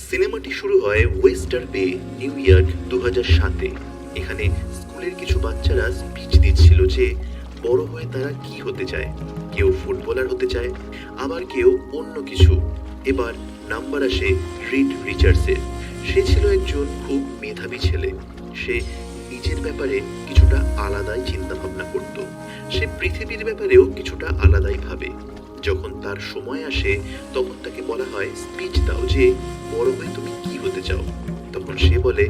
সিনেমাটি শুরু হয় ওয়েস্টার বে, নিউ ইয়র্ক 2007-এ। এখানে স্কুলের কিছু বাচ্চারা স্পিচ দিচ্ছিল যে বড় হয়ে তারা কি হতে চায়। কেউ ফুটবলার হতে চায়, আবার কেউ অন্য কিছু। এবার নাম্বার আসে রিড রিচার্ডসের। সে ছিল একজন খুব মেধাবী ছেলে। সে নিজের ব্যাপারে কিছুটা আলাদাই চিন্তা ভাবনা করত। সে পৃথিবীর ব্যাপারেও কিছুটা আলাদাই ভাবে। যখন তার সময় আসে তখন তাকে বলা হয় স্পিচ দাও যে বড় হয়ে তুমি কি হতে চাও। তখন সে বলে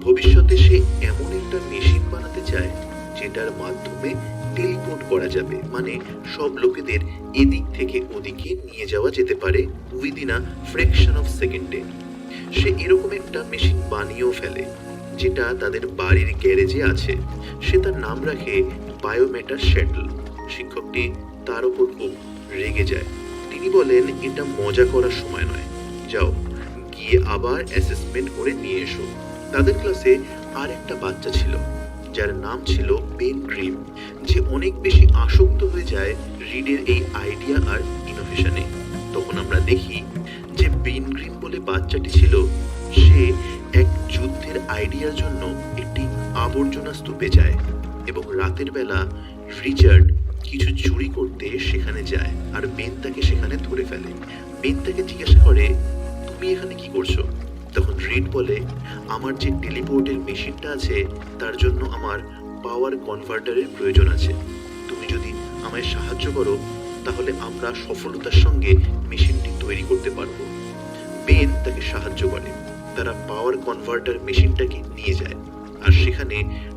ভবিষ্যতে সে এমন একটা মেশিন বানাতে চায় যেটার মাধ্যমে টেলিপোর্ট করা যাবে, মানে সব লোকেদের এদিক থেকে ওদিকে নিয়ে যাওয়া যেতে পারে উইদিন আ ফ্র্যাকশন অফ সেকেন্ডে। সে এরকম একটা মেশিন বানিয়েও ফেলে যেটা তাদের বাড়ির গ্যারেজে আছে। সে তার নাম রাখে বায়োমেটার শ্যাটল। শিক্ষকটি তার ওপর খুব রেগে যায়। তিনি বলেন এটা মজা করার সময় নয়, যাও গিয়ে আবার অ্যাসেসমেন্ট করে নিয়ে এসো। তাদের ক্লাসে আর একটা বাচ্চা ছিল যার নাম ছিল বেন গ্রিম, যে অনেক বেশি আসক্ত হয়ে যায় রিডের এই আইডিয়া আর ইনোভেশনে। তখন আমরা দেখি যে বেন গ্রিম বলে বাচ্চাটি ছিল, সে এক যুদ্ধের আইডিয়ার জন্য একটি আবর্জনা স্তূপে যায় এবং রাতের বেলা রিচার্ড কিছু চুরি করতে সেখানে যায় আর বেন তাকে সেখানে ধরে ফেলে। বেন তাকে জিজ্ঞাসা করে তুমি এখানে কি করছো? তখন রিড বলে আমার যে টেলিপোর্টের মেশিনটা আছে তার জন্য আমার পাওয়ার কনভার্টারের প্রয়োজন আছে। তুমি যদি আমায় সাহায্য করো তাহলে আমরা সফলতার সঙ্গে মেশিনটি তৈরি করতে পারবো। বেন তাকে সাহায্য করে। তারা পাওয়ার কনভার্টার মেশিনটাকে নিয়ে যায় আর সেখানে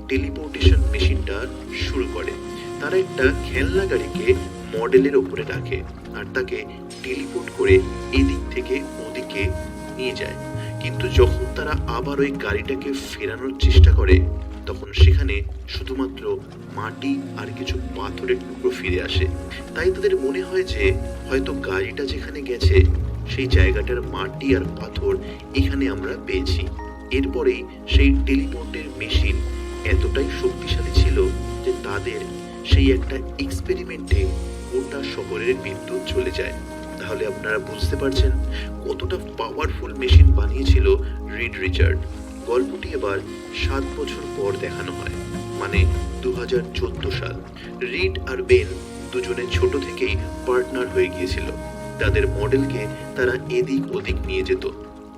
টেলিপোর্টেশন মেশিনটা শুরু করে। তারা একটা খেলনা গাড়িকে মডেলের ওপরে রাখে আর তাকে টেলিপোর্ট করে এদিক থেকে ওদিকে নিয়ে যায়। কিন্তু যখন তারা আবার ওই গাড়িটাকে ফেরানোর চেষ্টা করে তখন সেখানে শুধুমাত্র মাটি আর কিছু পাথরের টুকরো ফিরে আসে। তাই তাদের মনে হয় যে হয়তো গাড়িটা যেখানে গেছে সেই জায়গাটার মাটি আর পাথর এখানে আমরা পেয়েছি। এরপরেই সেই টেলিপোর্টের মেশিন এতটাই শক্তিশালী ছিল যে তাদের সেই একটা এক্সপেরিমেন্টে গোটা শহরের বিদ্যুৎ চলে যায়। তাহলে আপনারা বুঝতে পারছেন কতটা পাওয়ারফুল মেশিন বানিয়েছিল রিড রিচার্ড। গল্পটি এবার 7 বছর পর দেখানো হয়, মানে 2014 সাল। রিড আর বেন দুজনে ছোট থেকেই পার্টনার হয়ে গিয়েছিল। তাদের মডেলকে তারা এদিক ওদিক নিয়ে যেত।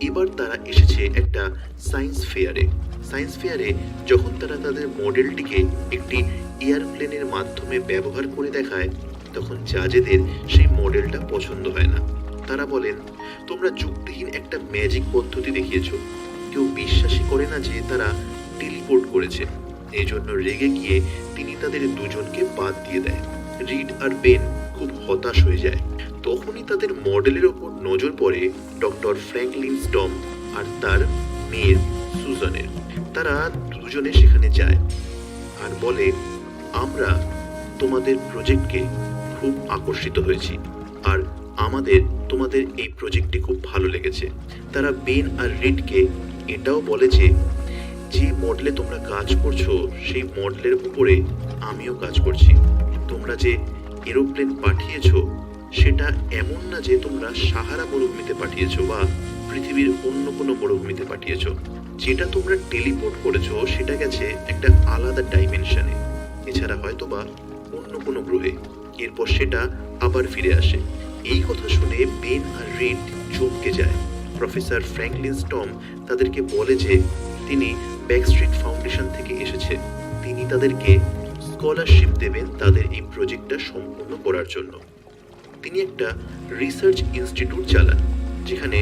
এবার তারা এসেছে একটা সায়েন্স ফেয়ারে। সায়েন্স ফেয়ারে যখন তারা তাদের মডেলটিকে একটি এয়ারপ্লেনের মাধ্যমে ব্যবহার করে দেখায় তখন জাজেদের সেই মডেলটা পছন্দ হয় না। তারা বলেন তোমরা যুক্তিহীন একটা ম্যাজিক পদ্ধতি দেখিয়েছো, কেউ বিশ্বাসই করে না যে তারা টেলিপোর্ট করেছে। এই জন্য রেগে গিয়ে তিনি তাদের দুজনকে বাদ দিয়ে দেয়। রিড আর বেন খুব হতাশ হয়ে যায়। তখনই তাদের মডেলের ওপর নজর পড়ে ডক্টর ফ্র্যাঙ্কলিন স্টম আর তার মেয়ের সুজানের। তারা দুজনে সেখানে যায় আর বলে আমরা তোমাদের প্রজেক্টকে খুব আকর্ষিত হয়েছি আর আমাদের তোমাদের এই প্রজেক্টটি খুব ভালো লেগেছে। তারা বেন আর রিডকে এটাও বলে যে মডেলে তোমরা কাজ করছো সেই মডেলের উপরে আমিও কাজ করছি। তোমরা যে এরোপ্লেন পাঠিয়েছো সেটা এমন না যে তোমরা সাহারা মরুভূমিতে পাঠিয়েছো বা পৃথিবীর অন্য কোনো মরুভূমিতে পাঠিয়েছো। যেটা তোমরা টেলিপোর্ট করেছো সেটা গেছে একটা আলাদা ডাইমেনশনে, এছাড়া হয়তো বা অন্য কোনো গ্রহে। এরপর সেটা আবার ফিরে আসে। এই কথা শুনে বেন আর রিড চমকে যায়। প্রফেসর ফ্র্যাঙ্কলিন স্টম তাদেরকে বলে যে তিনি ব্যাকস্ট্রিট ফাউন্ডেশন থেকে এসেছে। তিনি তাদেরকে স্কলারশিপ দেবেন তাদের এই প্রজেক্টটা সম্পূর্ণ করার জন্য। তিনি একটা রিসার্চ ইনস্টিটিউট চালান যেখানে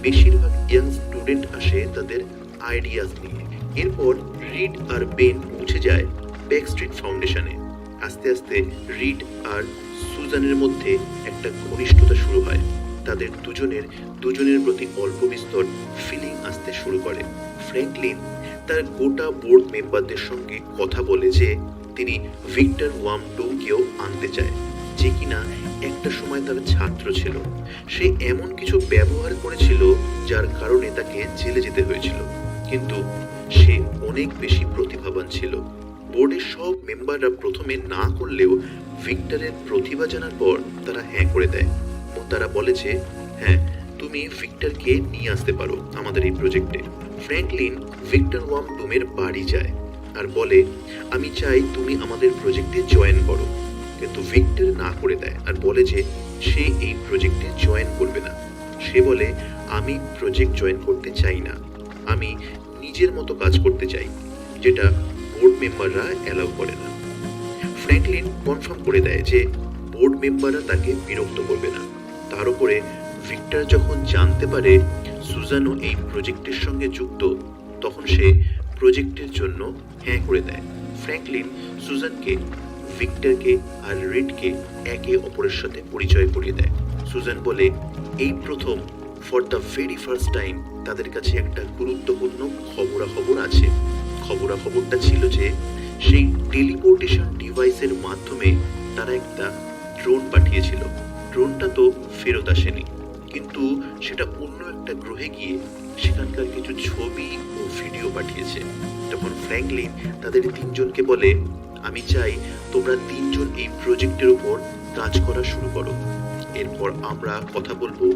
বেশিরভাগ ইয়াং স্টুডেন্ট আসে তাদের আইডিয়াস নিয়ে। এরপর রিড আর বেন পৌঁছে যায় ব্যাকস্ট্রিট ফাউন্ডেশনে। আস্তে আস্তে রিড আর সুজানের মধ্যে একটা ঘনিষ্ঠতা শুরু হয়। তাদের দুজনের প্রতি অল্প বিস্তর ফিলিং আসতে শুরু করে। ফ্র্যাঙ্কলিন তার গোটা বোর্ড মেম্বারদের সঙ্গে কথা বলে যে তিনি ভিক্টর ওয়ামটুকেও আনতে চায়, যে কিনা একটা সময় তার ছাত্র ছিল। সে এমন কিছু ব্যবহার করেছিল যার কারণে তাকে জেলে যেতে হয়েছিল, কিন্তু সে অনেক বেশি প্রতিভাবান ছিল। বোর্ডের সব মেম্বাররা প্রথমে না করলেও ভিক্টরের প্রতিভা জানার পর তারা হ্যাঁ করে দেয় এবং তারা বলে যে হ্যাঁ তুমি ভিক্টরকে নিয়ে আসতে পারো আমাদের এই প্রজেক্টে। ফ্র্যাঙ্কলিন ভিক্টর ওয়াম ডুমের বাড়ি যায় আর বলে, আমি চাই তুমি আমাদের প্রজেক্টে জয়েন করো। কিন্তু ভিক্টর না করে দেয় আর বলে যে সে এই প্রজেক্টে জয়েন করবে না। সে বলে, আমি প্রজেক্ট জয়েন করতে চাই না, আমি নিজের মতো কাজ করতে চাই, যেটা বোর্ড মেম্বাররা অ্যালাউ করে না। ফ্র্যাঙ্কলিন কনফার্ম করে দেয় যে বোর্ড মেম্বাররা তাকে বিরক্ত করবে না। তার উপরে ভিক্টর যখন জানতে পারে সুজানও এই প্রজেক্টের সঙ্গে যুক্ত, তখন সে প্রজেক্টের জন্য হ্যাঁ করে দেয়। ফ্র্যাঙ্কলিন সুজানকে, ভিক্টরকে আর রিডকে একে অপরের সাথে পরিচয় করিয়ে দেয়। সুজান বলে, এই প্রথম for the very first time তাদের কাছে একটা গুরুত্বপূর্ণ খবরাখবর আছে। খবরাখবরটা ছিল যে সেই টেলিপোর্টেশন ডিভাইসের মাধ্যমে তারা একটা ড্রোন পাঠিয়েছিল। ড্রোনটা তো ফেরত আসেনি, কিন্তু সেটা অন্য একটা গ্রহে গিয়ে সেখানকার কিছু ছবি ও ভিডিও পাঠিয়েছে। তখন ফ্র্যাঙ্কলিন তাদের তিনজনকে বলে, আমি চাই তোমরা তিনজন এই প্রজেক্টের উপর কাজ করা শুরু করো। এরপর আমরা কথা বলবো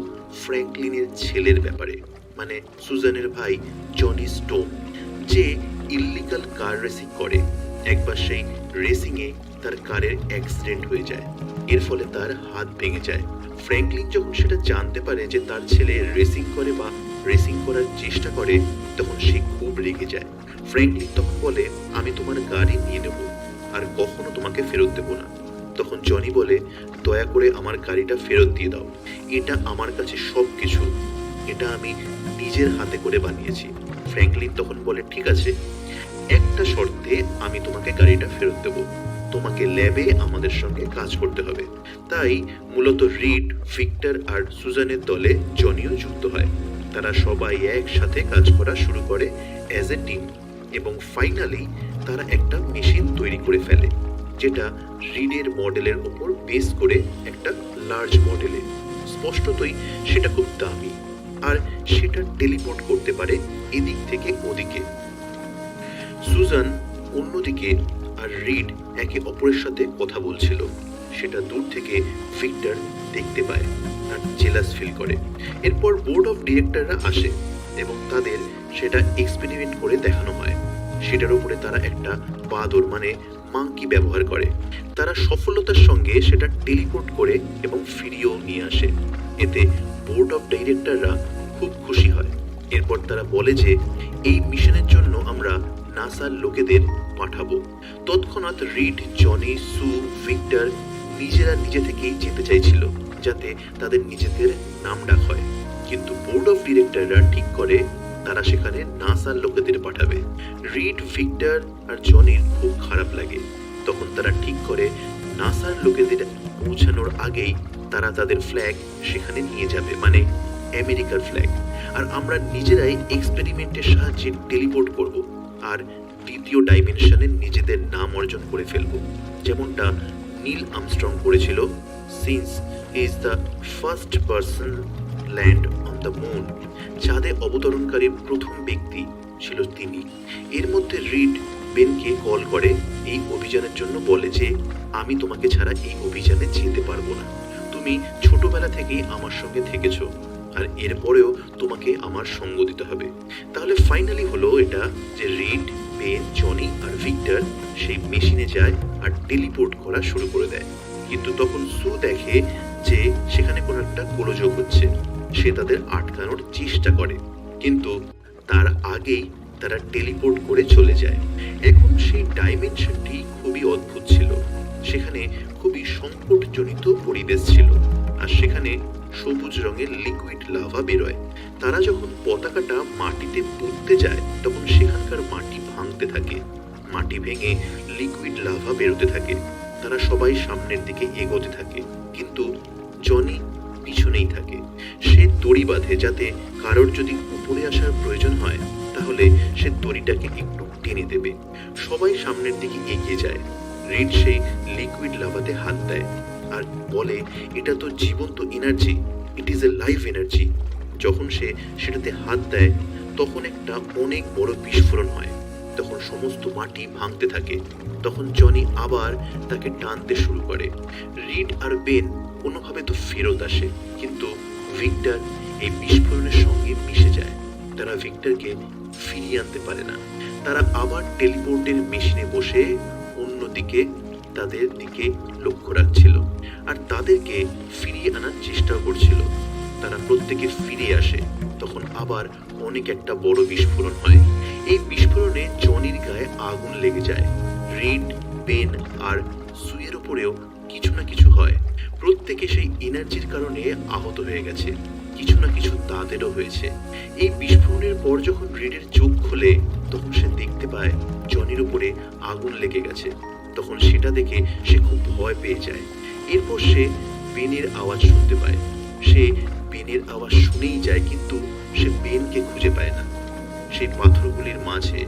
ফ্র্যাঙ্কলিনের ছেলের ব্যাপারে, মানে সুজানের ভাই জনি স্টোম, যে ইল্লিগাল কার রেসিং করে। একবার সেই রেসিংয়ে তার কারের অ্যাক্সিডেন্ট হয়ে যায়, এর ফলে তার হাত ভেঙে যায়। ফ্র্যাঙ্কলিন যখন সেটা জানতে পারে যে তার ছেলে রেসিং করে বা রেসিং করার চেষ্টা করে, তখন সে খুব রেগে যায়। ফ্র্যাঙ্কলিন তখন বলে, আমি তোমার গাড়ি নিয়ে নেব আর কখনো তোমাকে ফেরত দেবো না। তখন জনি বলে, দয়া করে আমার গাড়িটা ফেরত দিয়ে দাও, এটা আমার কাছে সব কিছু, এটা আমি নিজের হাতে করে বানিয়েছি। ফ্র্যাঙ্কলিন তখন বলে, ঠিক আছে, একটা শর্তে আমি তোমাকে গাড়িটা ফেরত দেব, তোমাকে ল্যাবে আমাদের সঙ্গে কাজ করতে হবে। তাই মূলত রিড, ভিক্টর আর সুজানের দলে জনিও যুক্ত হয়। তারা সবাই একসাথে কাজ করা শুরু করে অ্যাজ এ টিম, এবং ফাইনালি তারা একটা মেশিন তৈরি করে ফেলে, যেটা রিডের মডেলের ওপর বেস করে একটা লার্জ মডেলে। স্পষ্টতই সেটা খুব দামি, আর সেটা টেলিপোর্ট করতে পারে এদিক থেকে ওদিকে। সুজান অন্যদিকে আর রিড একে অপরের সাথে কথা বলছিল, সেটা দূর থেকে ভিক্টর দেখতে পায় আর জেলাস ফিল করে। এরপর বোর্ড অফ ডিরেক্টররা আসে এবং তাদের সেটা এক্সপেরিমেন্ট করে দেখানো হয়। সেটার উপরে তারা একটা বাদর মানে মাঙ্কি ব্যবহার করে। তারা সফলতার সঙ্গে সেটা টেলিপোর্ট করে এবং ফিরিয়েও নিয়ে আসে। এতে বোর্ড অফ ডাইরেক্টররা খুব খুশি হয়। এরপর তারা বলে যে এই মিশনের জন্য আমরা নাসার লোকেদের পাঠাবো। তৎক্ষণাৎ রিড, জনি, সু, ভিক্টর নিজেরা নিজে থেকেই যেতে চাইছিল, যাতে তাদের নিজেদের নাম ডাক হয়। কিন্তু বোর্ড অফ ডিরেক্টররা ঠিক করে তারা সেখানে নাসার লোকেদের পাঠাবে। রিড, ভিক্টর আর জনির খুব খারাপ লাগে। তখন তারা ঠিক করে নাসার লোকেদের পৌঁছানোর আগেই তারা তাদের ফ্ল্যাগ সেখানে নিয়ে যাবে, মানে আমেরিকার ফ্ল্যাগ। আর আমরা নিজেরাই এক্সপেরিমেন্টের সাহায্যে টেলিপোর্ট করব আর দ্বিতীয় ডাইমেনশনে নিজেদের নাম অর্জন করে ফেলব, যেমনটা নীল আর্মস্ট্রং করেছিল, since he is the first person land on the moon. চাঁদে অবতরণকারী প্রথম ব্যক্তি ছিল তিনি। এর মধ্যে রিড বেনকে কল করে এই অভিযানের জন্য, বলে যে আমি তোমাকে ছাড়া এই অভিযানে যেতে পারবো না। তুমি ছোটবেলা থেকেই আমার সঙ্গে থেকেছো, আর এরপরেও তোমাকে আমার সঙ্গ দিতে হবে। তাহলে ফাইনালি হলো এটা যে রিড, বেন, জনি আর ভিক্টর সেই মেশিনে যায় আর টেলিপোর্ট করা শুরু করে দেয়। কিন্তু তখন সু দেখে যে সেখানে কোনো একটা গোলযোগ হচ্ছে। সে তাদের আটকানোর চেষ্টা করে, কিন্তু তার আগেই তারা টেলিপোর্ট করে চলে যায়। এখন সেই ডাইমেনশনটি খুবই অদ্ভুত ছিল। সেখানে খুবই সংকটজনিত পরিবেশ ছিল, আর সেখানে সবুজ রঙের লিকুইড লাভা বেরোয়। তারা যখন পতাকাটা মাটিতে পুঁততে যায়, তখন সেখানকার মাটি ভাঙতে থাকে। মাটি ভেঙে লিকুইড লাভা বেরোতে থাকে। তারা সবাই সামনের দিকে এগোতে থাকে, কিন্তু জনি পিছনেই থাকে। সে দড়ি বাঁধে, যাতে কারোর যদি উপরে আসার প্রয়োজন হয় তাহলে সে দড়িটাকে একটু টেনে দেবে। সবাই সামনের দিকে এগিয়ে যায়। রিড সেই লিকুইড লাভাতে হাত দেয় আর বলে, এটা তো জীবন্ত energy, it is a live energy. যখন সে সেটাতে হাত দেয়, তখন একটা অনেক বড় বিস্ফোরণ হয়। তখন সমস্ত মাটি ভাঙতে থাকে। তখন জনি আবার তাকে টানতে শুরু করে। রিড আর বেন কোনোভাবে তো ফেরত আসে, কিন্তু ভিক্টর এই বিস্ফোরণের সঙ্গে মিশে যায়। তারা ভিক্টরকে ফিরিয়ে আনতে পারে না। তারা আবার টেলিপোর্টের মেশিনে বসে অন্যদিকে তাদের দিকে লক্ষ্য রাখছিল আর তাদেরকে ফিরিয়ে আনার চেষ্টাও করছিল। তারা প্রত্যেকে ফিরে আসে। তখন আবার অনেক একটা বড় বিস্ফোরণ হয়। এই বিস্ফোরণে জনির গায়ে আগুন লেগে যায়। রিড, বেন আর সুয়ের উপরেও কিছু না কিছু হয়। প্রত্যেকে সেই এনার্জির কারণে আহত হয়ে গেছে। কিছু না কিছু তাদেরও হয়েছে। এই বিস্ফোরণের পর যখন রিডের চোখ খোলে তখন সে দেখতে পায় জনির উপরে আগুন লেগে গেছে। তখন সেটা দেখে সে খুব ভয় পেয়ে যায়। এরপর সে বেনের আওয়াজ শুনতে পায়। সে বেনের আওয়াজ শুনেই যায়, কিন্তু সে বেনকে খুঁজে পায় না সেই পাথরগুলির মাঝে।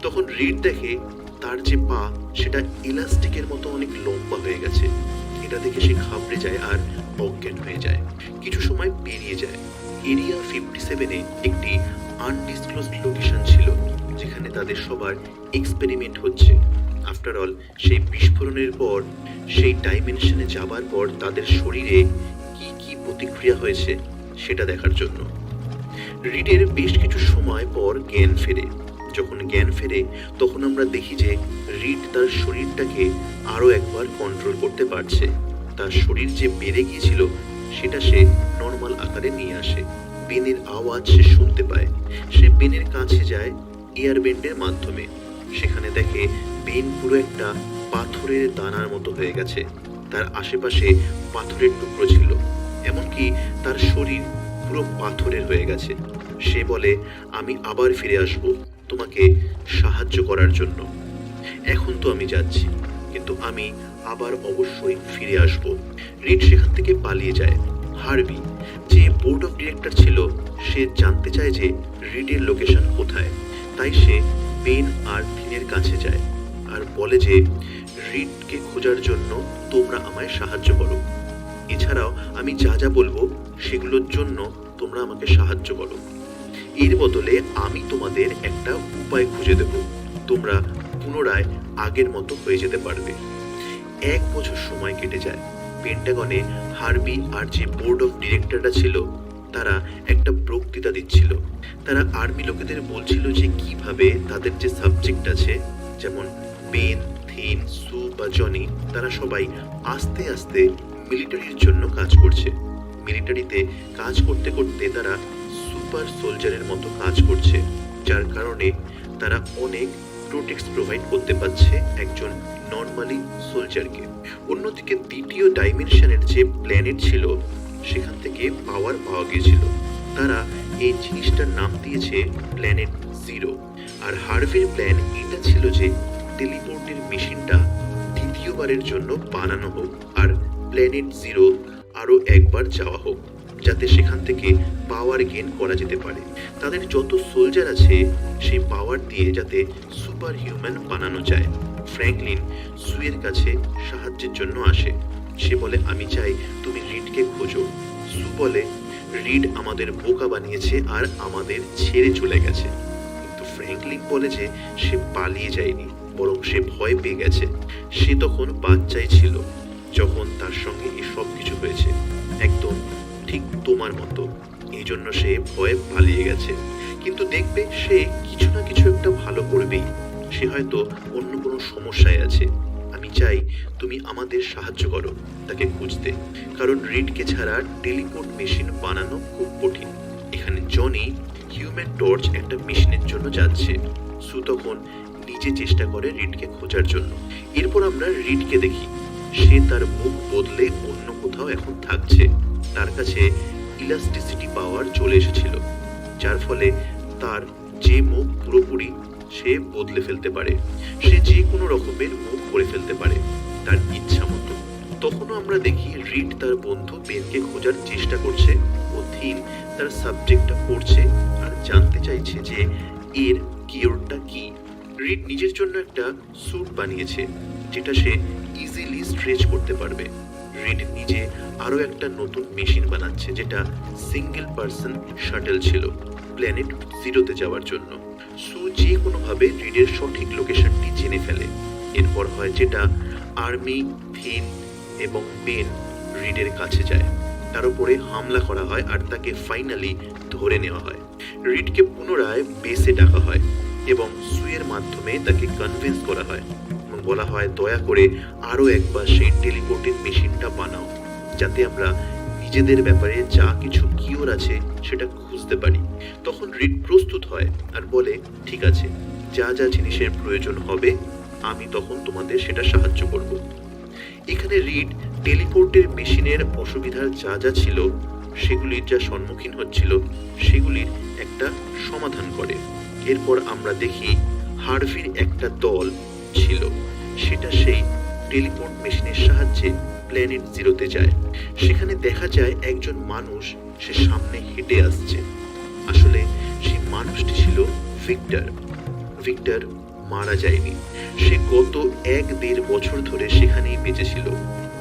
তখন রিড দেখে তার যে পা সেটা ইলাস্টিকের মতো অনেক লম্বা হয়ে গেছে। এটা দেখে সে ঘাবড়ে যায় আর অজ্ঞান হয়ে যায়। কিছু সময় পেরিয়ে যায়। এরিয়া 57-এ একটি আনডিসক্লোজড লোকেশন ছিল যেখানে তাদের সবার এক্সপেরিমেন্ট হচ্ছে। আফটার অল, সেই বিস্ফোরণের পর সেই ডাইমেনশনে যাবার পর তাদের শরীরে কি কি প্রতিক্রিয়া হয়েছে সেটা দেখার জন্য। রিডের বেশ কিছু সময় পর জ্ঞান ফেরে। যখন জ্ঞান ফেরে তখন আমরা দেখি যে রিড তার শরীরটাকে আরো একবার কন্ট্রোল করতে পারছে। তার শরীর যে বেড়ে গিয়েছিল সেটা সে নর্মাল আকারে নিয়ে আসে। বেনের আওয়াজ সে শুনতে পায়। সে বেনের কাছে যায় এয়ারবেন্ডের মাধ্যমে। সেখানে দেখে বেন পুরো একটা পাথরের দানার মতো হয়ে গেছে। তার আশেপাশে পাথরের টুকরো ছিল, এমনকি তার শরীর পুরো পাথরের হয়ে গেছে। সে বলে, আমি আবার ফিরে আসব তোমাকে সাহায্য করার জন্য। এখন তো আমি যাচ্ছি, কিন্তু আমি আবার অবশ্যই ফিরে আসব। রিড সেখান থেকে পালিয়ে যায়। হার্বি, যে বোর্ড অফ ডিরেক্টর ছিল, সে জানতে চায় যে রিডের লোকেশন কোথায়। তাই সে বেন আর ফিনের কাছে যায় আর বলে যে রিডকে খোঁজার জন্য তোমরা আমায় সাহায্য করো। এছাড়াও আমি যা যা বলবো সেগুলোর জন্য তোমরা আমাকে সাহায্য করো। এর বদলে আমি তোমাদের একটা উপায় খুঁজে দেব। তোমরা পুনরায় আগের মতো হয়ে যেতে পারবে। 1 বছর সময় কেটে যায়। পেন্টাগনে হার্বি আর যে বোর্ড অফ ডিরেক্টররা ছিল তারা একটা বক্তৃতা দিচ্ছিল। তারা আর্মি লোকেদের বলছিল যে কিভাবে তাদের যে সাবজেক্ট আছে, যেমন বেন, থিন, সু বা জনি, তারা সবাই আস্তে আস্তে মিলিটারির জন্য কাজ করছে। মিলিটারিতে কাজ করতে করতে তারা সুপার সোলজারের মতো কাজ করছে, যার কারণে তারা অনেক প্রোটেক্টস প্রোভাইড করতে পারছে একজন নর্মালি সোলজারকে। অন্যদিকে দ্বিতীয় ডাইমেনশনের যে প্ল্যানেট ছিল সেখান থেকে পাওয়ার পাওয়া গিয়েছিল। তারা এই জিনিসটার নাম দিয়েছে প্ল্যানেট জিরো। আর হার্ভির প্ল্যান এটা ছিল যে টেলিপোর্টের মেশিনটা দ্বিতীয়বারের জন্য বানানো হোক আর প্ল্যানেট জিরো আরো একবার যাওয়া হোক, যাতে সেখান থেকে পাওয়ার গেইন করা যেতে পারে। তাদের যত সোলজার আছে সেই পাওয়ার দিয়ে যাতে সুপার হিউম্যান বানানো যায়। ফ্র্যাঙ্কলিন সুয়ের কাছে সাহায্যের জন্য আসে। সে বলে, আমি চাই তুমি রিডকে খোঁজো। সু বলে, রিড আমাদের বোকা বানিয়েছে আর আমাদের ছেড়ে চলে গেছে। কিন্তু ফ্র্যাঙ্কলিন বলে যে সে পালিয়ে যায়নি, বরং সে ভয় পেয়ে গেছে। সে তখন বাচ্চাই ছিল যখন তার সঙ্গে এই সব কিছু হয়েছে, একদম ঠিক তোমার মতো। এই জন্য সে ভয়ে পালিয়ে গেছে। কিন্তু দেখবে সে কিছু না কিছু একটা ভালো করবেই। সে হয়তো অন্য কোনো সমস্যায় আছে। আমি চাই তুমি আমাদের সাহায্য করো তাকে খুঁজতে, কারণ রিডকে ছাড়া টেলিপোর্ট মেশিন বানানো খুব কঠিন। এখানে জনি হিউম্যান টর্চ একটা মেশিনের জন্য যাচ্ছে। সু তখন নিজে চেষ্টা করে রিডকে খোঁজার জন্য। এরপর আমরা রিডকে দেখি। সে তার মুখ বদলে অন্য কোথাও এখন থাকছে। তার কাছে ইলাস্টিসিটি পাওয়ার চলে এসেছিল, যার ফলে তার যে মুখ পুরোপুরি সে বদলে ফেলতে পারে। সে যে কোনো রকমের মুখ করে ফেলতে পারে তার ইচ্ছা মতো। তখনও আমরা দেখি রিড তার বন্ধু বেনকে খোঁজার চেষ্টা করছে ও থিন তার সাবজেক্টটা পড়ছে আর জানতে চাইছে যে এর কিওরটা কি। রিড নিজের জন্য একটা স্যুট বানিয়েছে যেটা সে ইজিলি স্ট্রেচ করতে পারবে। রিড নিজে আরো একটা নতুন মেশিন বানাচ্ছে যেটা সিঙ্গেল পার্সন শাটল ছিল প্ল্যানেট জিরোতে যাওয়ার জন্য। সু যে কোনোভাবে রিডের সঠিক লোকেশনটি জেনে ফেলে। এরপর হয় যেটা, আর্মি, থিন এবং বেন রিডের কাছে যায়। তার উপরে হামলা করা হয় আর তাকে ফাইনালি ধরে নেওয়া হয়। রিডকে পুনরায় বেসে ডাকা হয় এবং সুয়ের মাধ্যমে তাকে কনভিন্স করা হয় এবং বলা হয় দয়া করে আরো একবার সেই টেলিপোর্টের মেশিনটা বানাও, যাতে আমরা নিজেদের ব্যাপারে যা কিছু কিওর আছে সেটা খুঁজতে পারি। তখন রিড প্রস্তুত হয় আর বলে ঠিক আছে, যা যা জিনিসের প্রয়োজন হবে আমি তখন তোমাদের সেটা সাহায্য করব। এখানে রিড টেলিপোর্টের মেশিনের অসুবিধার যা যা ছিল, সেগুলির যা সম্মুখীন হচ্ছিল, সেগুলির একটা সমাধান করে। এরপর আমরা দেখি হার্ভির একটা দল ছিল, সেটা সেই টেলিপোর্ট মেশিনের সাহায্যে প্ল্যানেট জিরোতে যায়। সেখানে দেখা যায় একজন মানুষ সে সামনে হেঁটে আসছে। আসলে সেই মানুষটি ছিল ভিক্টর। ভিক্টর মারা যায়নি, সে গত 1-1.5 বছর ধরে সেখানেই বেঁচে ছিল।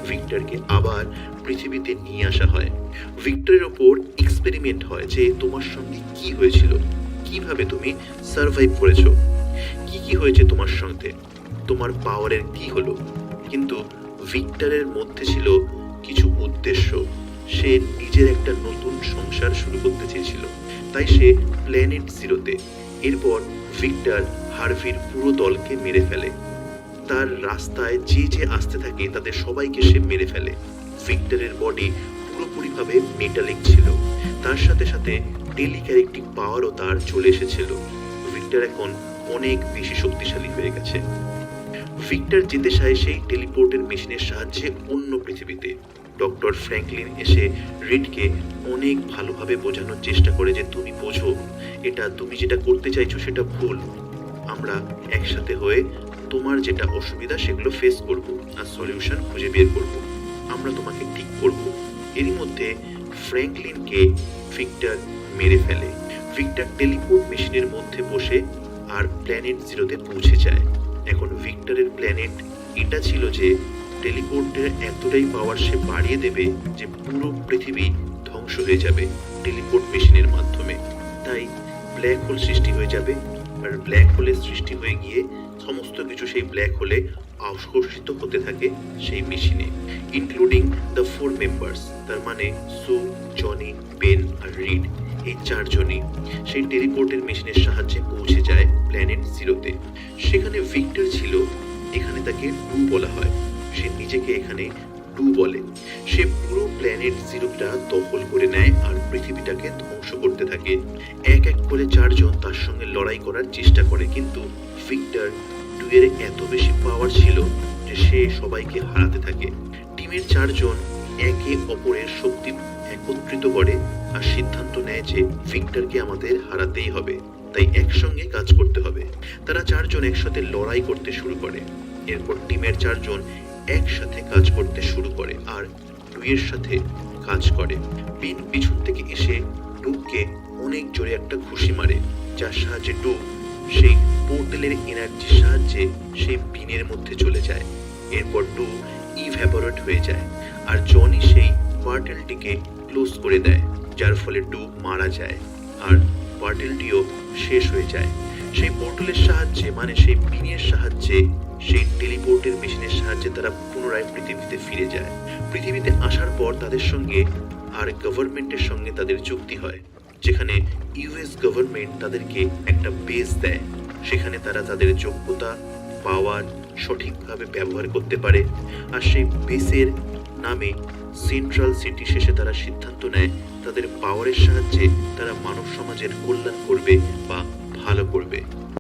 ভিক্টরকে আবার পৃথিবীতে নিয়ে আসা হয়। ভিক্টরের ওপর এক্সপেরিমেন্ট হয় যে তোমার সঙ্গে কি হয়েছিল, কিভাবে তুমি সার্ভাইভ করেছো, কি কি হয়েছে তোমার সঙ্গে, তোমার পাওয়ারের কি হলো। কিন্তু ভিক্টরের মধ্যে ছিল কিছু উদ্দেশ্য, সে নিজের একটা নতুন সংসার শুরু করতে চেয়েছিল, তাই সে প্ল্যানেট জিরোতে। এরপর ভিক্টর হার্ভির পুরো দলকে মেরে ফেলে। তার রাস্তায় যে যে আসতে থাকে তাদের সবাইকে সে মেরে ফেলে। ভিক্টরের বডি পুরোপুরিভাবে মেটালিক ছিল, তার সাথে সাথে টেলিক্যারেক্টিভ পাওয়ারও তার চলে এসেছিল। ভিক্টর এখন অনেক বেশি শক্তিশালী হয়ে গেছে। ভিক্টর যেতে চায় সেই টেলিপোর্টের মেশিনের সাহায্যে অন্য পৃথিবীতে। ডক্টর ফ্র্যাঙ্কলিন এসে রিডকে অনেক ভালোভাবে বোঝানোর চেষ্টা করে যে তুমি বোঝো, এটা তুমি যেটা করতে চাইছো সেটা ভুল। আমরা একসাথে হয়ে তোমার যেটা অসুবিধা সেগুলো ফেস করব আর সলিউশন খুঁজে বের করব, আমরা তোমাকে ঠিক করব। এরই মধ্যে ফ্র্যাঙ্কলিনকে ভিক্টর মেরে ফেলে। ভিক্টর টেলিপোর্ট মেশিনের মধ্যে বসে আর প্ল্যানেট জিরোতে পৌঁছে যায়। এখন ভিক্টরের প্ল্যানেট এটা ছিল যে টেলিপোর্টের এতটাই পাওয়ার সে বাড়িয়ে দেবে যে পুরো পৃথিবী ধ্বংস হয়ে যাবে টেলিপোর্ট মেশিনের মাধ্যমে। তাই ব্ল্যাক হোল সৃষ্টি হয়ে যাবে, আর ব্ল্যাক হোলের সৃষ্টি হয়ে গিয়ে সমস্ত কিছু সেই ব্ল্যাক হোলে আকর্ষিত হতে থাকে সেই মেশিনে, ইনক্লুডিং দ্য 4 মেম্বার্স। তার মানে সু, জনি, বেন আর রিড, এই 4 জনই সেই টেলিপোর্টের মেশিনের সাহায্যে পৌঁছে যায় প্ল্যানেট জিরোতে। সেখানে ভিক্টর ছিল, এখানে তাকে ডু বলা হয়, সে নিজেকে এখানে ডু বলে। সে পুরো প্ল্যানেট জিরোটা দখল করে নেয় আর পৃথিবীটাকে ধ্বংস করতে থাকে। এক এক করে 4 জন তার সঙ্গে লড়াই করার চেষ্টা করে, কিন্তু ভিক্টর ডু এর এত বেশি পাওয়ার ছিল যে সে সবাইকে হারাতে থাকে। টিমের 4 জন একে অপরের শক্তি একত্রিত করে আর সিদ্ধান্ত নেয় যে ভিক্টরকে আমাদের হারাতেই হবে, তাই একসঙ্গে কাজ করতে হবে। তারা 4 জন একসাথে লড়াই করতে শুরু করে। এরপর টিমের 4 জন একসাথে কাজ করতে শুরু করে আর ডুয়ের সাথে কাজ করে। পিন পিছন থেকে এসে ডুকে অনেক জোরে একটা ঘুষি মারে, যার সাহায্যে ডু সেই পোর্টালের এনার্জির সাহায্যে সেই পিনের মধ্যে চলে যায়। এরপর ডু ইভ্যাপোরেট হয়ে যায় আর জনি সেই পোর্টালটিকে ক্লোজ করে দেয়, যার ফলে ডু মারা যায় আর পোর্টালটিও শেষ হয়ে যায়। সেই পোর্টালের সাহায্যে, মানে সেই পিনের সাহায্যে, সেই টেলিপোর্টের মেশিনের সাহায্যে তারা পুনরায় পৃথিবীতে ফিরে যায়। পৃথিবীতে আসার পর তাদের সঙ্গে আর গভর্নমেন্টের সঙ্গে তাদের চুক্তি হয়, যেখানে ইউএস গভর্নমেন্ট তাদেরকে একটা বেস দেয়, সেখানে তারা তাদের যোগ্যতা, পাওয়ার সঠিকভাবে ব্যবহার করতে পারে। আর সেই বেসের নামে সেন্ট্রাল সিটি শেষে তারা সিদ্ধান্ত নেয় তাদের পাওয়ারের সাহায্যে তারা মানব সমাজের কল্যাণ করবে বা ভালো করবে।